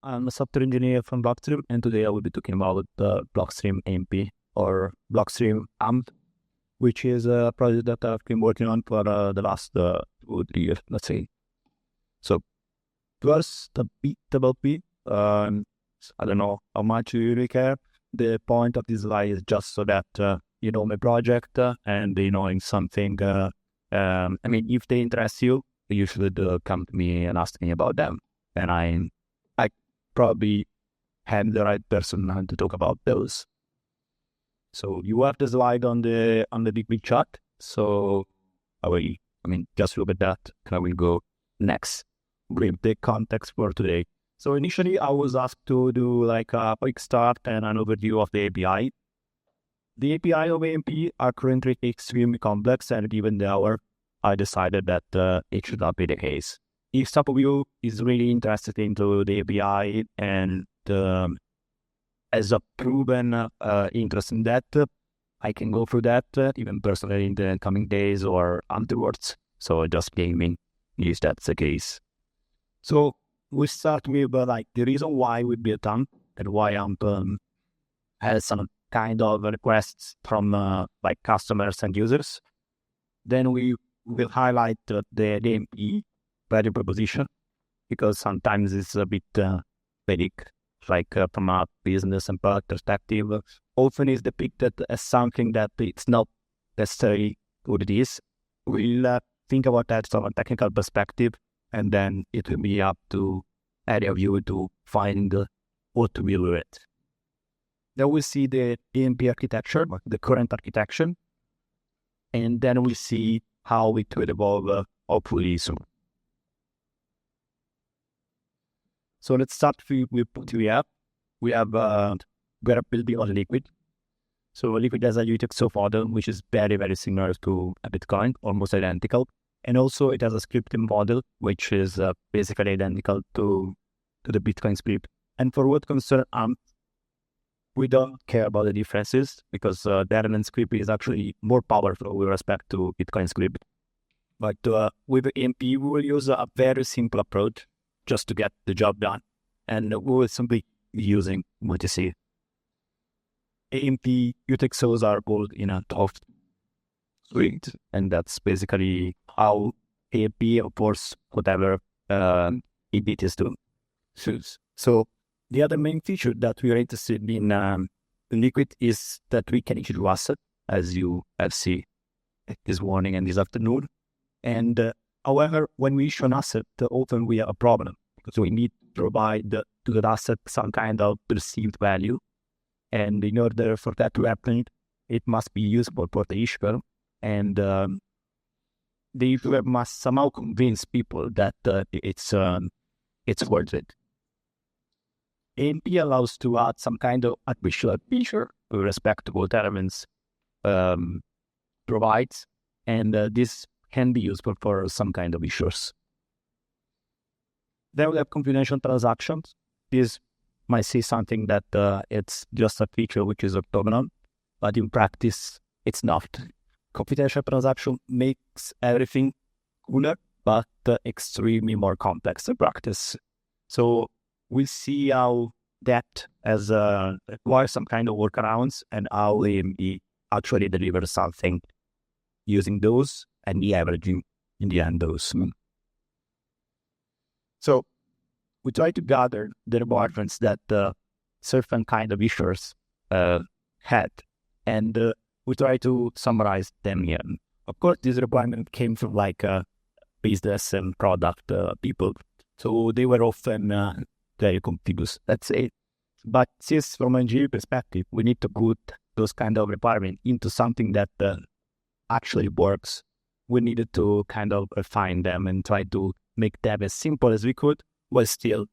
I'm a software engineer from Blockstream, and today I will be talking about the Blockstream AMP or Blockstream AMP, which is a project that I've been working on for the last 2 or 3 years, let's say. So, first, a bit about me. I don't know how much you really care. The point of this slide is just so that you know my project and you knowing something. If they interest you, you should come to me and ask me about them. And I probably have the right person to talk about those. So you have the slide on the big chat. So just look at that, and I will go next with the context for today. So initially, I was asked to do like a quick start and an overview of the API. The API of AMP are currently extremely complex, and given the hour, I decided that it should not be the case. If some of you is really interested into the API and has a proven interest in that, I can go through that even personally in the coming days or afterwards. So just gaming if that's the case. So we start with the reason why we built AMP and why AMP has some kind of requests from customers and users. Then we will highlight the AMP value proposition, because sometimes it's a bit vague, from a business and product perspective. Often is depicted as something that it's not necessarily what it is. We'll think about that from a technical perspective, and then it will be up to any of you to find what to build with it. Then we see the AMP architecture, the current architecture, and then we see how it will evolve hopefully soon. So let's start with what we have. We are building on Liquid. So Liquid has a UTXO model, which is very, very similar to a Bitcoin, almost identical. And also it has a scripting model, which is basically identical to the Bitcoin script. And for what concerns AMP, we don't care about the differences, because the element script is actually more powerful with respect to Bitcoin script. But with AMP, we will use a very simple approach just to get the job done. And we will simply be using what you see. AMP UTXOs are pulled in a top suite, and that's basically how AMP supports whatever it is doing. So the other main feature that we are interested in Liquid is that we can issue asset, as you have seen this morning and this afternoon. And however, when we issue an asset, often we have a problem, because we need to provide to that asset some kind of perceived value. And in order for that to happen, it must be useful for the issuer. And the issuer must somehow convince people that it's worth it. AMP allows to add some kind of additional feature with respect to what elements provides, and this can be useful for some kind of issues. Then we have confidential transactions. This might say something that it's just a feature which is orthogonal, but in practice, it's not. Confidential transaction makes everything cooler, but extremely more complex in practice. So we'll see how that requires some kind of workarounds, and how AMP actually delivers something using those and the averaging in the end those. So we try to gather the requirements that certain kind of issuers had, and we try to summarize them here. Of course, this requirement came from business and product people, so they were often very confused, let's say. But since from an engineering perspective, we need to put those kind of requirements into something that actually works, we needed to kind of refine them and try to make them as simple as we could, while still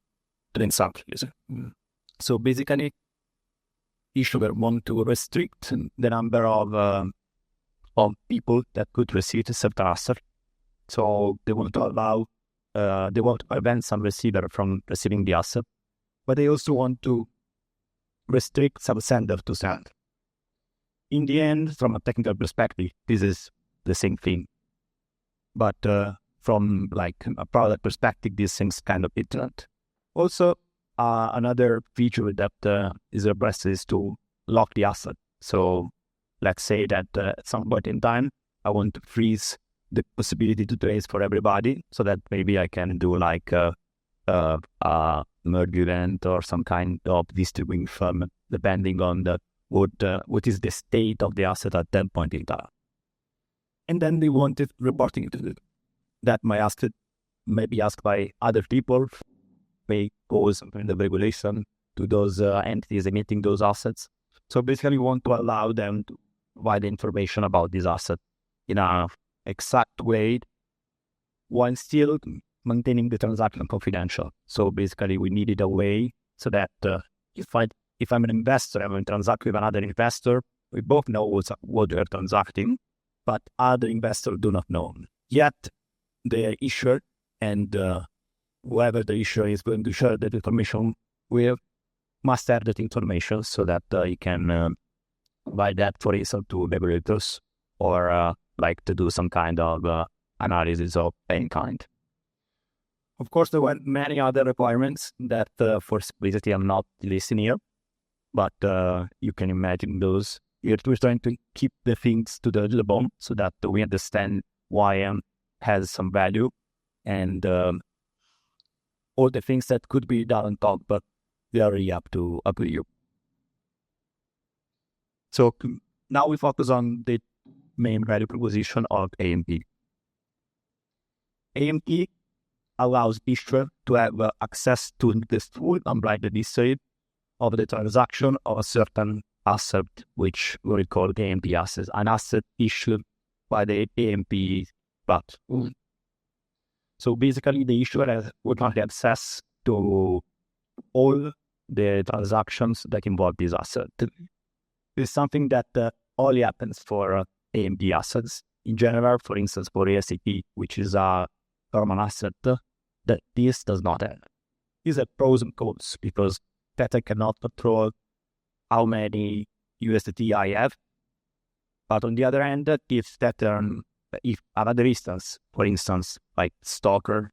doing something. So basically, issuer want to restrict the number of people that could receive a certain asset. So they want to allow, they want to prevent some receiver from receiving the asset, but they also want to restrict some sender to send. In the end, from a technical perspective, this is the same thing. But from a product perspective, these things kind of different. Also, another feature that is requested is to lock the asset. So let's say that at some point in time, I want to freeze the possibility to trace for everybody, so that maybe I can do like a merge event or some kind of distributing firm, depending on what is the state of the asset at that point in time. And then they wanted reporting to that my asset may be asked by other people, may pose some kind of regulation to those entities emitting those assets. So basically, we want to allow them to provide information about this asset in an exact way, while still maintaining the transaction confidential. So basically, we needed a way so that if I'm an investor, I'm going to transact with another investor, we both know what we're transacting, but other investors do not know. Yet, the issuer and whoever the issuer is going to share that information with must have that information, so that you can provide that, for instance, to regulators or like to do some kind of analysis of any kind. Of course, there were many other requirements that for simplicity I'm not listing here, but you can imagine those. We're trying to keep the things to the bone so that we understand why has some value, and all the things that could be done on top, but they are really up to you. So now we focus on the main value proposition of AMP. AMP allows issuer to have access to the full unblinded history of the transaction of a certain asset, which we call AMP assets, an asset issued by the AMP platform. So basically, the issuer would have access to all the transactions that involve this asset. It's something that only happens for AMP assets. In general, for instance, for ASAP, which is a common asset, that this does not have. These are pros and cons, because Tether cannot control how many USDT I have. But on the other hand, if another instance, for instance, like Stalker,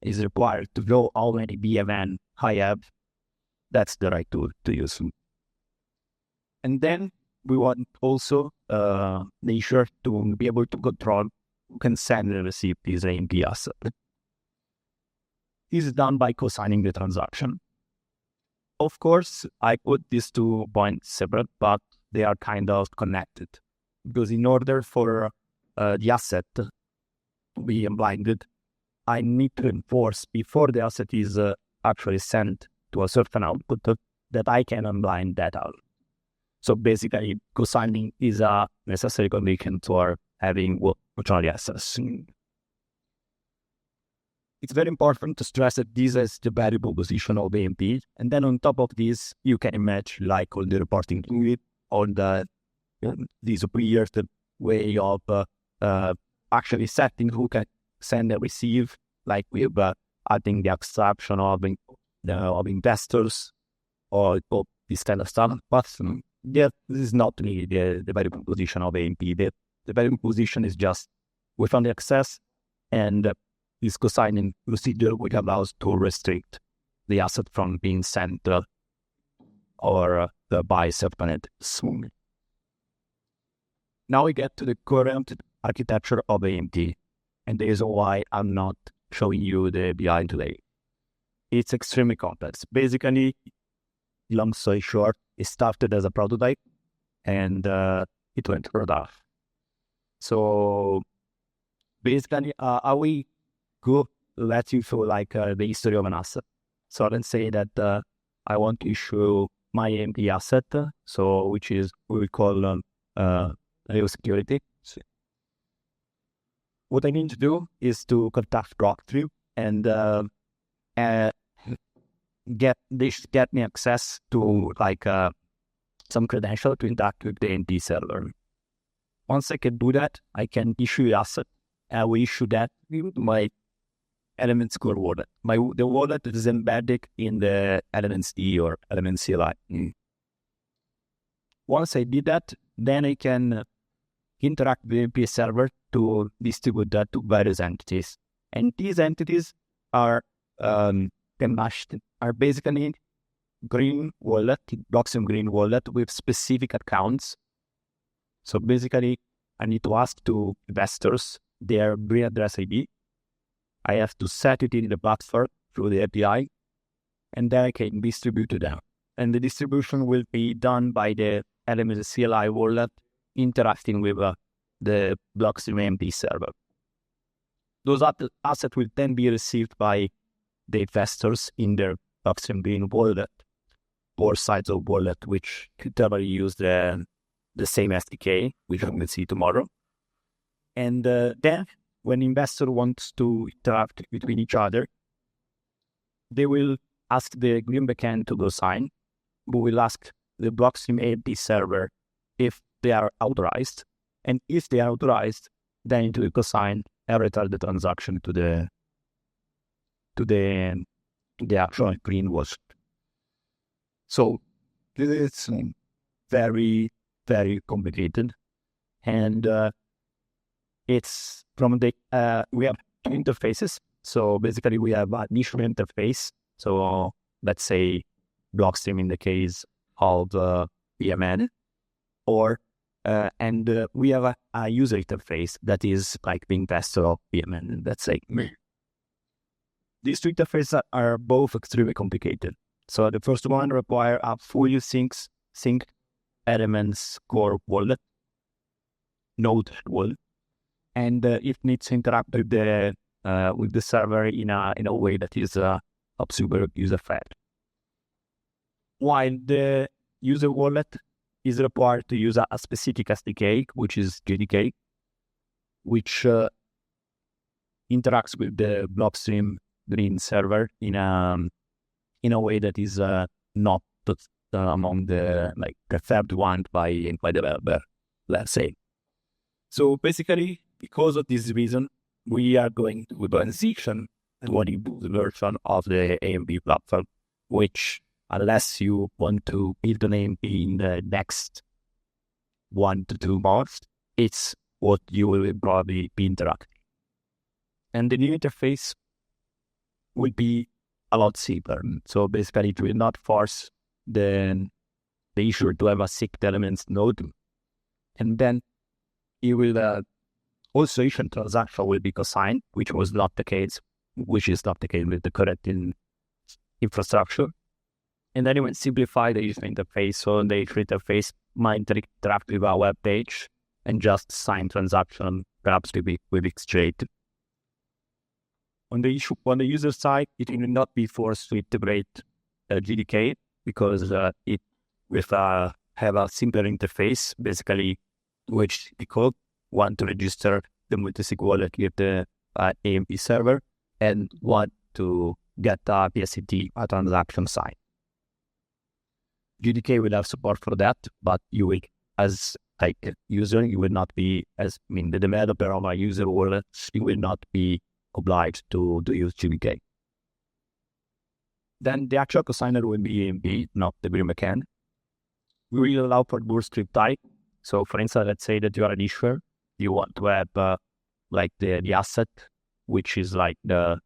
is required to know how many BMN I have, that's the right tool to use. And then we want also the issuer to be able to control who can send and receive this AMP asset. This is done by co-signing the transaction. Of course, I put these 2 points separate, but they are kind of connected. Because in order for the asset to be unblinded, I need to enforce before the asset is actually sent to a certain output that I can unblind that out. So basically, co-signing is a necessary condition for having mutual access. It's very important to stress that this is the value proposition of AMP. And then on top of this, you can imagine like all the reporting to it, all the superior way of actually setting who can send and receive, like with adding the abstraction of investors or this kind of stuff. But this is not really the value proposition of AMP. The value proposition is just we found the access, and this co-signing procedure which allows to restrict the asset from being sent or by certain entities. Now we get to the current architecture of AMP, and the reason why I'm not showing you the behind today. It's extremely complex. Basically, long story short, it started as a prototype, and it went further. So basically, we go let you feel like the history of an asset. So let's say that I want to issue my AMP asset, so which is what we call real security. What I need to do is to contact Blockstream and get me access to like some credential to interact with the AMP server. Once I can do that, I can issue the asset, and we issue that with my Elements core wallet. The wallet is embedded in the Elements D or Elements CLI. Once I did that, then I can interact with the AMP server to distribute that to various entities. And these entities are basically green wallet, Blockstream green wallet with specific accounts. So basically, I need to ask to investors their green address ID. I have to set it in the platform through the API, and then I can distribute to them. And the distribution will be done by the Elements CLI wallet interacting with the Blockstream AMP server. Those assets will then be received by the investors in their Blockstream green wallet or sides of wallet, which typically use the same SDK, which we will see tomorrow. And then when investor wants to interact between each other, they will ask the green backend to go sign. We will ask the Blockstream AMP server if they are authorized. And if they are authorized, then it will consign every the transaction to the actual green wallet. So this is very, very complicated. And it's from the, we have two interfaces. So basically we have an issue interface. So let's say Blockstream in the case of BMN, or and we have a user interface that is like the investor of BMN, let's say. These two interfaces are both extremely complicated. So the first one requires a fully sync Elements core wallet, node wallet, and it needs to interact with the server in a way that is super user friendly. While the user wallet is required to use a specific SDK, which is JDK, which interacts with the Blockstream green server in a way that is not among the third one by developer, let's say. So basically, because of this reason, we are going to transition to an improved version of the AMP platform, which, unless you want to build an AMP in the next 1 to 2 months, it's what you will probably be interacting. And the new interface will be a lot simpler. So basically, it will not force the issuer to have a synced Elements node. And then it will also issue transaction will be consigned, which is not the case with the current infrastructure. And then it will simplify the user interface. So the user interface might interact with our web page and just sign transaction, perhaps with Exchange. On the user side, it will not be forced to integrate GDK because it will have a simpler interface, basically, which the code want to register the multisig wallet with the AMP server and want to get a PSCT, a transaction sign. GDK will have support for that, but you will, as user, you will not be, the developer of a user wallet, you will not be obliged to use GDK. Then the actual consigner will be AMP, not the green backend. We will allow for Bootstrap type. So for instance, let's say that you are an issuer, you want to have the asset, which is the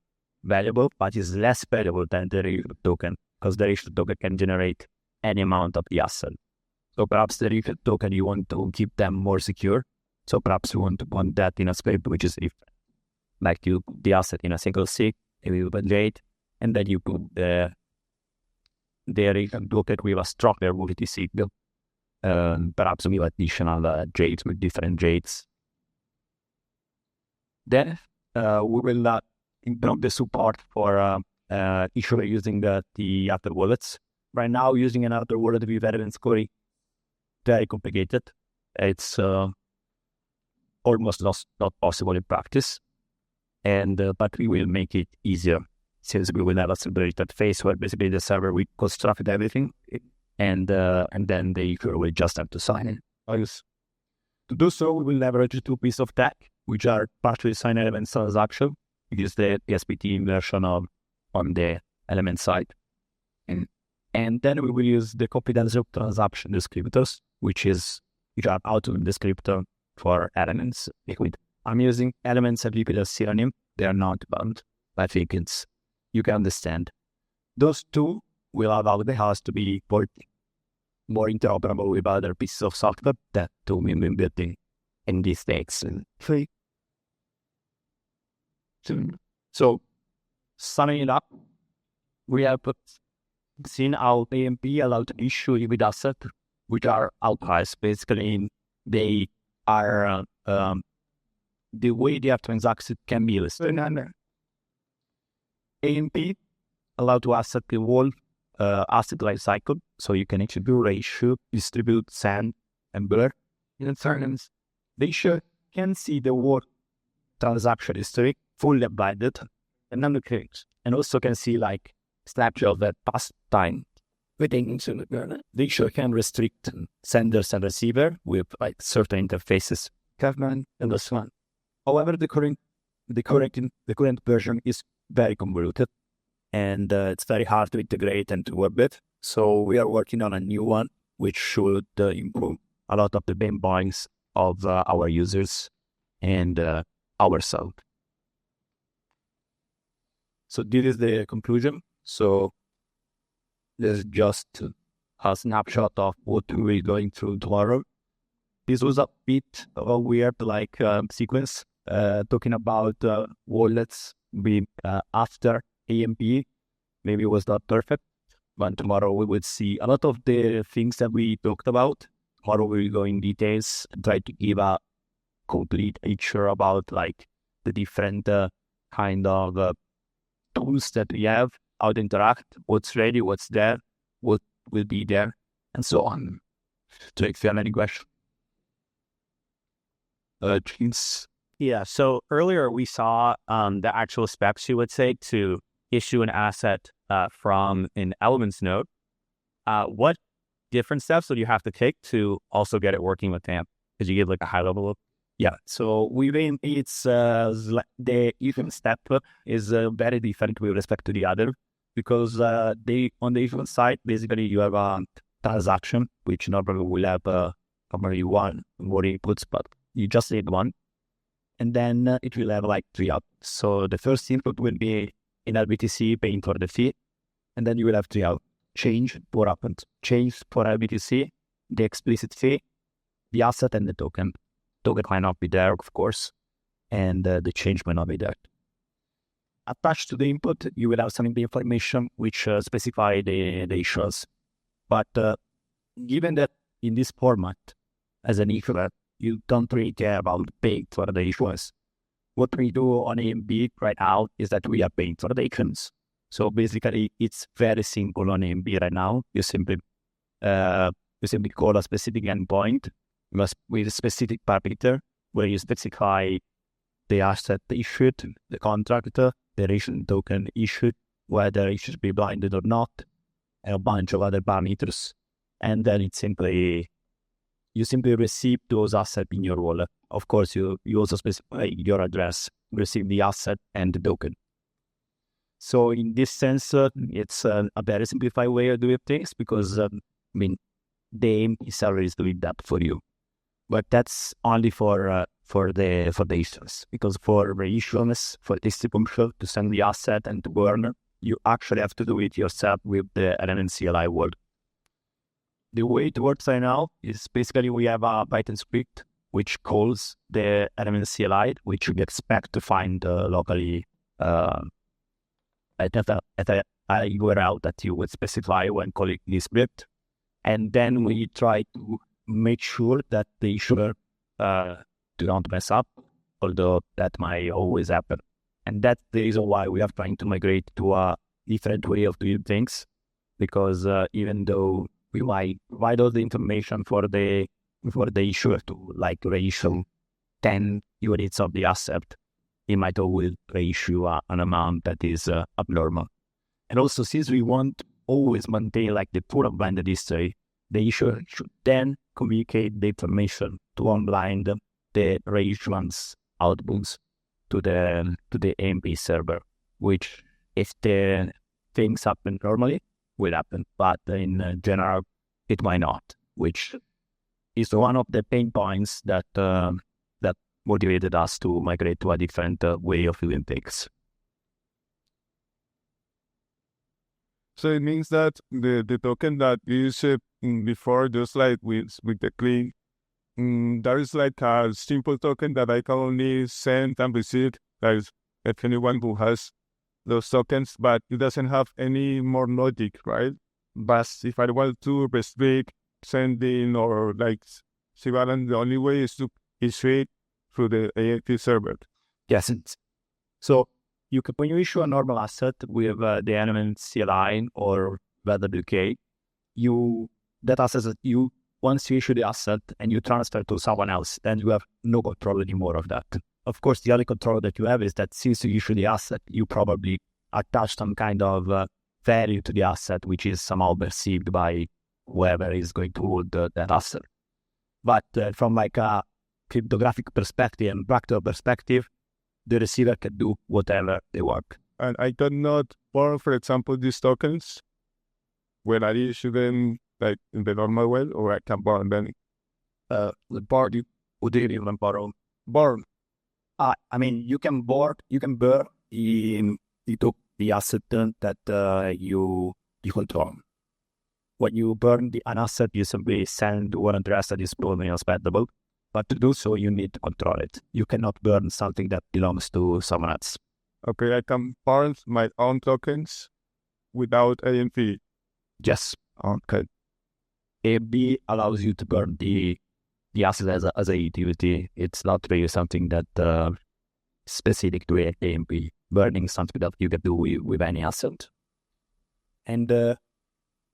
valuable, but is less valuable than the real token, because the real token can generate any amount of the asset. So perhaps the real token, you want to keep them more secure. So perhaps you want to put that in a space which is different. Like you put the asset in a single sig, you validate, and then you put the real token with a stronger multi-sig, perhaps with additional jades, with different jades. Then we will improve the support for issuer using the other wallets. Right now, using another wallet with Elements Core, very complicated. It's almost not possible in practice. And but we will make it easier, since we will have a separated phase where basically the server will construct everything, and then the issuer will just have to sign it. To do so, we will leverage two pieces of tech, which are partially signed Elements transaction, which is the SPT version on the Element side, and then we will use the confidential transaction descriptors, which are out of the descriptor for Elements. I'm using Elements and Liquid as synonym. They are not bound. I think you can understand. Those two will allow the house to be more interoperable with other pieces of software that to be building in these days. So summing it up, we have seen how AMP allowed to issue liquid assets, which are outliers. Basically, they are the way they are transacted can be listed. AMP allow to asset the whole asset life cycle, so you can actually do ratio, distribute, send, and blur. In terms, they can see the whole transaction history fully blinded and then the clicks, and also can see like snapshot of that past time. They can restrict senders and receiver with like certain interfaces. And this one. However, the current version is very convoluted, and it's very hard to integrate and to work with. So we are working on a new one, which should improve a lot of the pain points of our users and ourselves. So this is the conclusion. So there's just a snapshot of what we're going through tomorrow. This was a bit of a weird sequence, talking about wallets after AMP. Maybe it was not perfect, but tomorrow we would see a lot of the things that we talked about. Tomorrow we will go in details and try to give a complete picture about like the different kind of tools that we have, how to interact, what's ready, what's there, what will be there, and so on. So if you have any questions. Jeans. Yeah, so earlier we saw the actual steps you would take to issue an asset from an Elements node. What different steps would you have to take to also get it working with AMP? Could you give like a high level of? Yeah, so with AMP, it's the event step is very different with respect to the other, because on the event side, basically you have a transaction, which normally will have probably one more inputs, but you just need one. And then it will have like 3 outputs. So the first input will be in LBTC paying for the fee. And then you will have 3 outputs. Change, what happens? Change for LBTC, the explicit fee, the asset, and the token. Token might not be there, of course, and the change might not be there. Attached to the input, you will have some of the information which specify the issuers. But given that in this format, as an issuer, you don't really care about paying for the issuers. What we do on AMP right now is that we are paying for the tokens. So basically, it's very simple on AMP right now. You simply call a specific endpoint with a specific parameter where you specify the asset issued, the contract, the relation token issued, whether it should be blinded or not, and a bunch of other parameters. And then you simply receive those assets in your wallet. Of course, you also specify your address, receive the asset and the token. So in this sense, it's a very simplified way of doing things, because the AMP server is doing that for you. But that's only for the issuance, because for the issuance, for distribution, to send the asset and to burn, you actually have to do it yourself with the element CLI world. The way it works right now is basically we have a Python script which calls the element CLI, which we expect to find locally at a URL that you would specify when calling this script. And then we try to make sure that the issuer do not mess up, although that might always happen. And that's the reason why we are trying to migrate to a different way of doing things, because even though we might provide all the information for the issuer to like reissue 10 units of the asset, he might always reissue an amount that is abnormal. And also, since we want to always maintain like the full blinded history, the issuer should then communicate the information to unblind the reissuance outputs to the AMP server, which if the things happen normally, will happen, but in general, it might not, which is one of the pain points that motivated us to migrate to a different way of doing things. So it means that the token that you said before, just like with the clean, there is like a simple token that I can only send and receive. Like if anyone who has those tokens, but it doesn't have any more logic, right? But if I want to restrict sending or like Sivalan, the only way is to issue it through the AFP server. Yes. So you can, when you issue a normal asset with the element CLI or WK, that asset that you once you issue the asset and you transfer to someone else, then you have no control anymore of that. Of course, the only control that you have is that since you issue the asset, you probably attach some kind of value to the asset, which is somehow perceived by whoever is going to hold that asset. But from like a cryptographic perspective and practical perspective, the receiver can do whatever they want. And I cannot borrow, for example, these tokens when I issue them like in the normal way, or I can borrow them. The board, would you even borrow? Borrow. I mean, you can burn the asset that you control. When you burn an asset, you simply send one address that is probably unspendable. But to do so, you need to control it. You cannot burn something that belongs to someone else. Okay, I can burn my own tokens without AMP. Yes. Okay. AMP allows you to burn the asset as a utility. It's not really something that specific to AMP. Burning something that you can do with any asset. And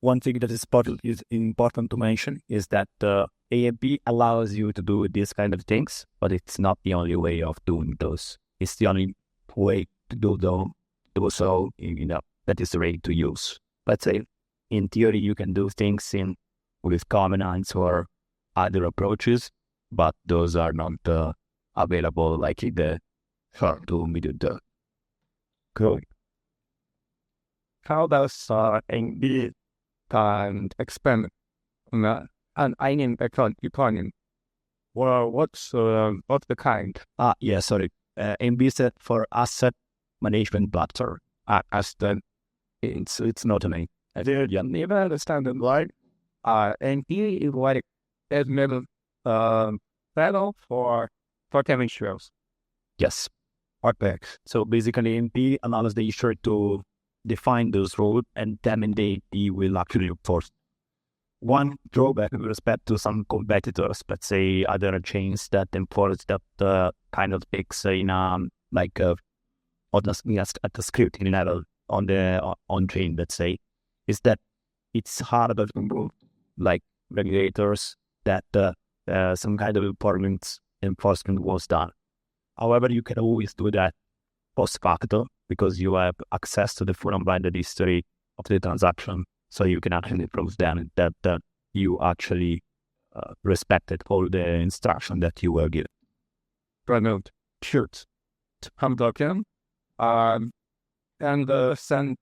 one thing that is important to mention is that AMP allows you to do these kind of things, but it's not the only way of doing those. It's the only way to do so, that is ready to use. Let's say, in theory, you can do things with Comandini or other approaches, but those are not available like in the short to medium term. Cool. How does AMP can expand an INM economy? Well, what's the kind? Yeah, sorry. AMP is for asset management platform. It's not a name. I didn't even understand it, right? AMP is like a middle panel for chemistries. Yes. Okay. So basically, AMP allows the issuer to define those rules, and then they will actually enforce. One drawback with respect to some competitors, let's say other chains that enforce that kind of fix at the scripting level on chain, let's say, is that it's harder to move like regulators that some kind of enforcement was done. However, you can always do that post facto because you have access to the full unblinded history of the transaction. So you can actually prove then that you actually respected all the instruction that you were given. Brilliant. Shoot. I'm talking. And send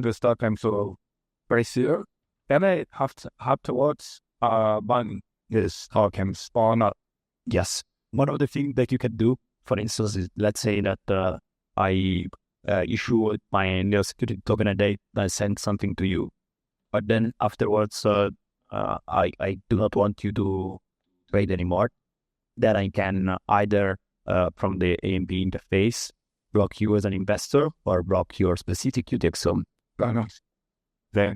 this token to receiver. Then I have to watch buying this tokens or not. Yes. One of the things that you can do, for instance, is let's say that I issue my new security token and I send something to you. But then afterwards, I do not want you to trade anymore. Then I can either from the AMP interface block you as an investor or block your specific UTXO. Then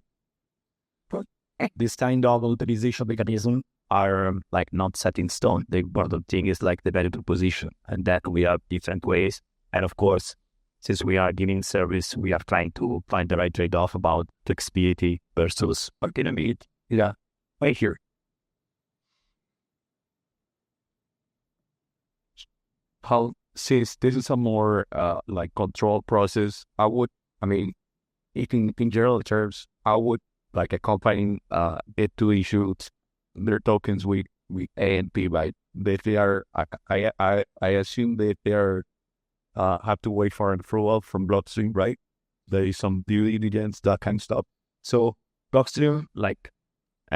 this kind of authorization mechanism are like not set in stone. The important thing is like the value proposition, and that we have different ways. And of course, since we are giving service, we are trying to find the right trade-off about flexibility versus autonomy. Yeah, right here. Since this is a more like control process, in general terms, I would like accompany it to issue their tokens with AMP, right? They are, I assume that they are have to wait for an approval from Blockstream, right? There is some due diligence, that kind of stuff. So Blockstream, like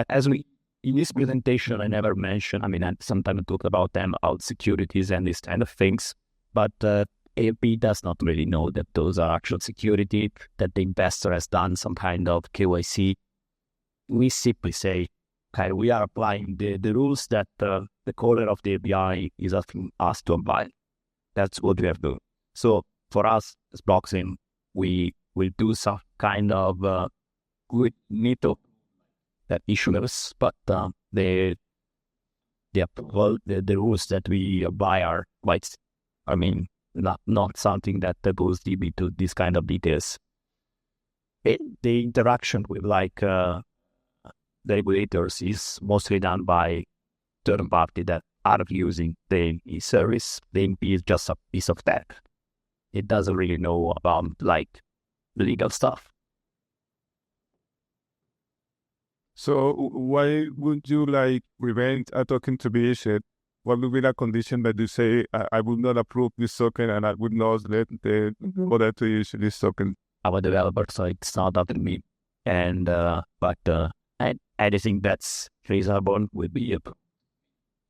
as we in this presentation, I never mentioned. I sometimes talk about them, about securities and these kind of things. But AMP does not really know that those are actual security, that the investor has done some kind of KYC. We simply say, okay, we are applying the rules that the caller of the API is asking us to apply. That's what we have to do. So for us as Blockstream, we will do some kind of we need to that issuers, but the approval, the rules that we apply are quite, not something that goes deep into this kind of details. The interaction with the regulators is mostly done by third party that are using the service. The MP is just a piece of that. It doesn't really know about legal stuff. So why would you prevent a token to be issued? What would be the condition that you say, I would not approve this token and I would not let the order to issue this token? Our developer, so it's not up to me. And but anything that's reasonable would be,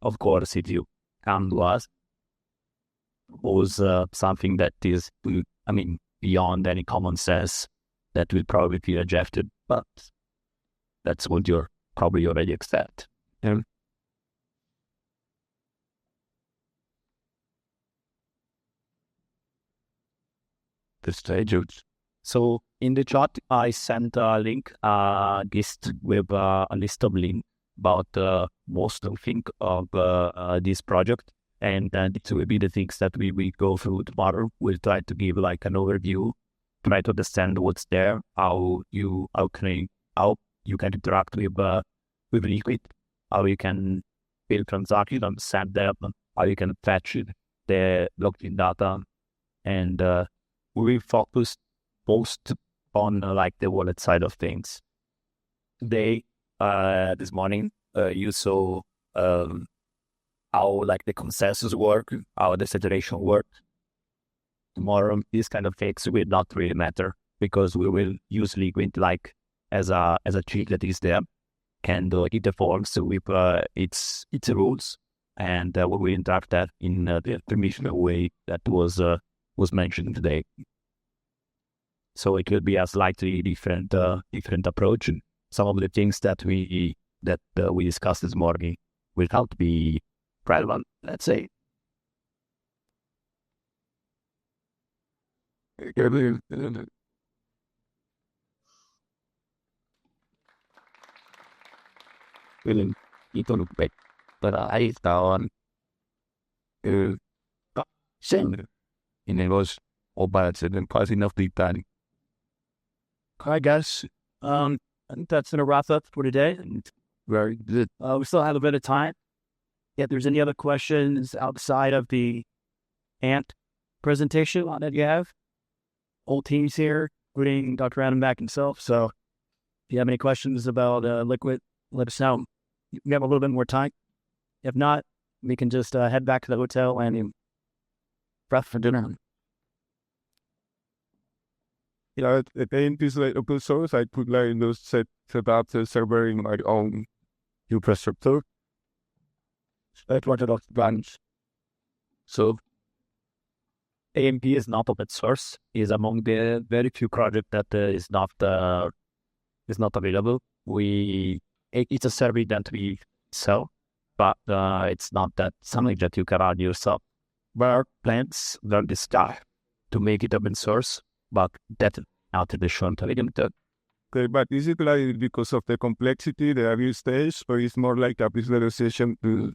of course, if you come to us, was something that is, beyond any common sense, that will probably be rejected. But that's what you're probably already accept. Yeah. The stage. So in the chat, I sent a link, list with a list of links about most of things of this project. And it will be the things that we go through tomorrow. We'll try to give an overview, try to understand what's there, how you can interact with Liquid, how you can build transactions, understand them, how you can fetch the blockchain data, and we will focus most on the wallet side of things. Today, this morning, you saw how the consensus work, how the saturation works. Tomorrow, these kind of things will not really matter because we will use Liquid as a chip that is there, and it performs with its rules, and we will interact that in the permissioned way that was mentioned today. So it will be a slightly different approach. Some of the things that we discussed this morning will not be relevant, let's say. But I thought same. And it was all bad and causing enough deep diving. I guess I think that's going to wrap up for today. Very good. We still have a bit of time. If there's any other questions outside of the ANT presentation that you have, whole team's here, including Dr. Adamback himself. So if you have any questions about Liquid, let us know. We have a little bit more time. If not, we can just head back to the hotel and prep for dinner. Yeah, at the end is open source. I could set up the server in my own infrastructure. That's what of branch. So AMP is not open source. Is among the very few projects that is not available. It's a service that we sell, but it's not that something that you can run yourself. But our plans are this guy to make it open source, but that's not in the short term. Okay, but is it because of the complexity, the early stage, or is more like a visualization to?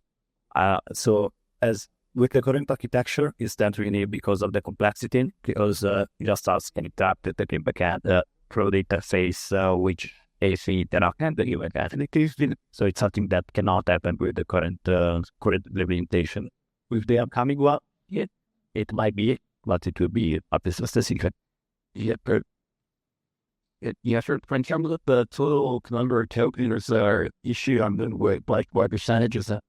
So as with the current architecture, is that really because of the complexity? Because you just ask and tap the backend through the interface, which AC that are handling backend. So it's something that cannot happen with the current implementation. With the upcoming one, it might be, but it will be a business secret. Yeah, for example, the total number of tokens are issued on the way, what percentage is that?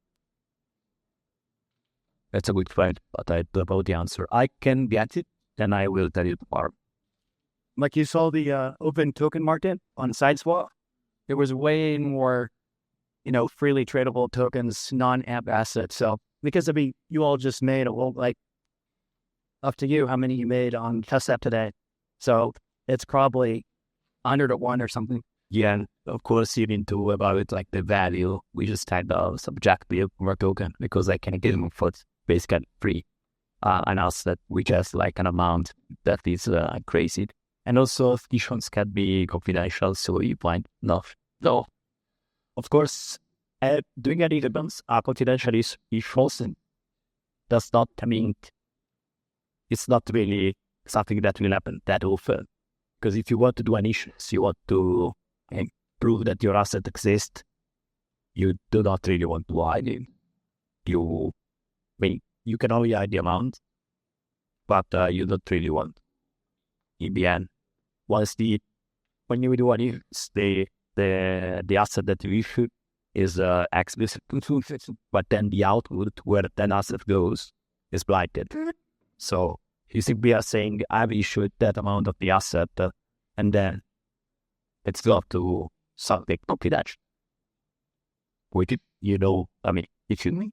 That's a good point, but I don't know the answer. I can get it, then I will tell you tomorrow. Like you saw the open token market on SideSwap, there was way more, freely tradable tokens, non-AMP assets. So because you all just made a whole up to you how many you made on test set today. So it's probably 100 to 1 or something. Yeah, and of course you need to evaluate like the value, which is kind of subjective for a token because I can get them for basically free. An asset which has like an amount that is crazy. And also issuance can be confidential, so you might not know. Of course, doing any events are confidential issuance does not mean it's not really something that will happen that often. Because if you want to do an issuance, you want to prove that your asset exists, you do not really want to hide it. You can only hide the amount, but you don't really want. In the end, when you do an issuance, the asset that you issue is explicit, but then the output where that asset goes is blinded. So you simply are saying, I've issued that amount of the asset, and then it's got to something confidential. Which, if you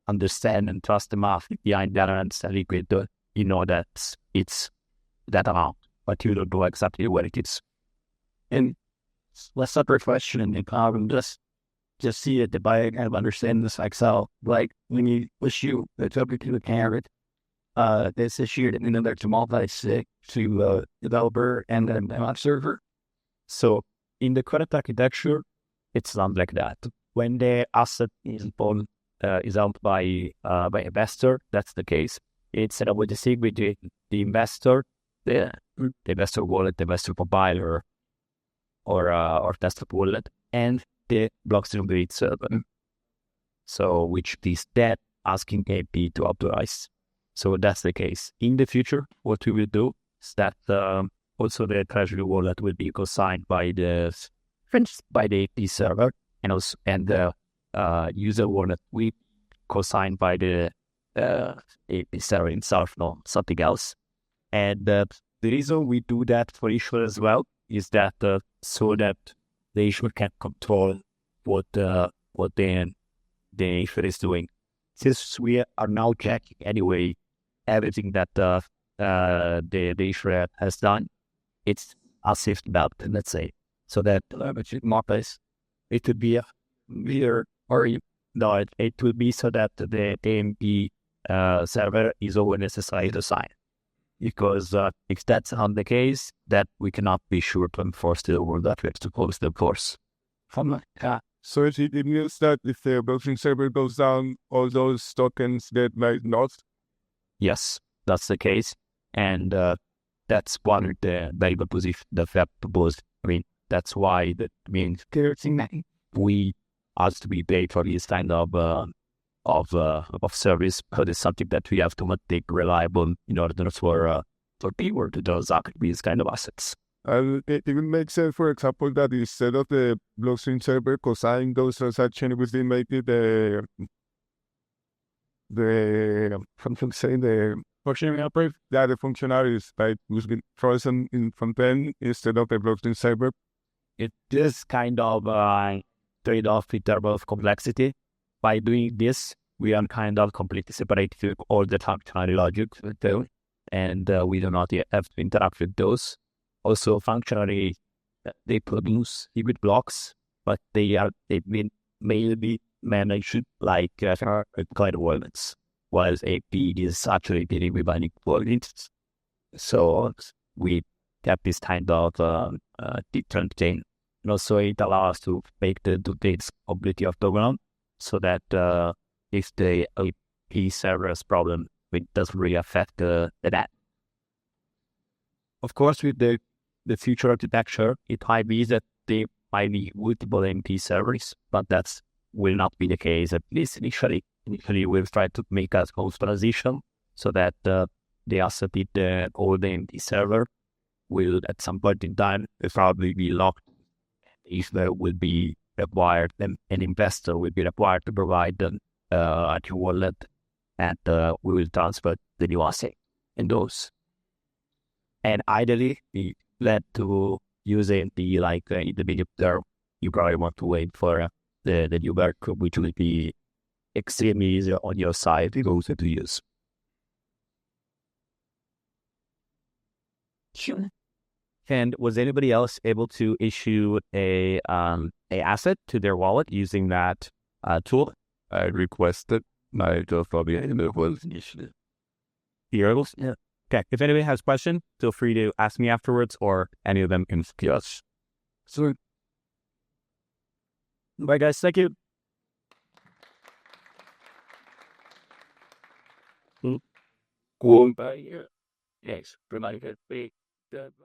understand and trust the math behind that and liquid, you know that it's that amount, but you don't know exactly what it is. And let's separate question and just see it by kind of understand this Excel. Like when you issue the token to the parent, this issued and then there's a multi-sig to developer and then on server. So in the current architecture, it's not like that. When the asset is owned by investor, that's the case. It's set up with the SIG between the investor, the investor wallet, the investor compiler, or desktop wallet, and the Blockstream read server. So which is that asking AP to authorize. So that's the case. In the future, what we will do is that also the Treasury wallet will be co-signed by the AP server, and the user wallet will co-signed by the AP server itself, not something else. And the reason we do that for issuer as well is that so that the issuer can control what the issuer is doing. Since we are now checking anyway everything that the issuer has done, it's as if that, let's say, so that it would be weird, or no, it will be so that the AMP server is always necessary to sign. Because if that's not the case, that we cannot be sure to enforce the rule that we are supposed to enforce. So it means that if the blockchain server goes down, all those tokens get lost? Yes, that's the case. And that's one of the variable position that we have proposed. That's why we ask to be paid for this kind of service, but it's something that we have to make reliable in order for people to transact these kind of assets. It even makes sense, for example, that instead of the blockchain server co-signing those transactions, we still make it the functionalities, like was frozen in front end instead of the blockchain server. It is kind of a trade-off in terms of complexity. By doing this, we are kind of completely separated all the functional logic, and we do not have to interact with those. Also, functionally, they produce liquid blocks, but they've been mainly managed like client wallets, while AP is actually dealing with binding wallets. So we have this kind of different chain. And also, it allows us to make the dates completely orthogonal, so that if the AP server has problem, it doesn't really affect the net. Of course, with the future architecture, it might be that there might be multiple MP servers, but that will not be the case, at least initially. Initially, we'll try to make a smooth transition so that the asset in the old MP server will, at some point in time, probably be locked. If there will be required, then an investor will be required to provide a new wallet, and we will transfer the new asset in those. And ideally, we plan to use AMP like in the medium term. You probably want to wait for the new work, which will be extremely easy on your side to use. And was anybody else able to issue a asset to their wallet using that tool? I requested my probably was initially. Euros? Yeah. Okay. If anybody has questions, feel free to ask me afterwards, or any of them can. Yes. So, Bye, guys. Thank you. Going by here. Yes, remind me.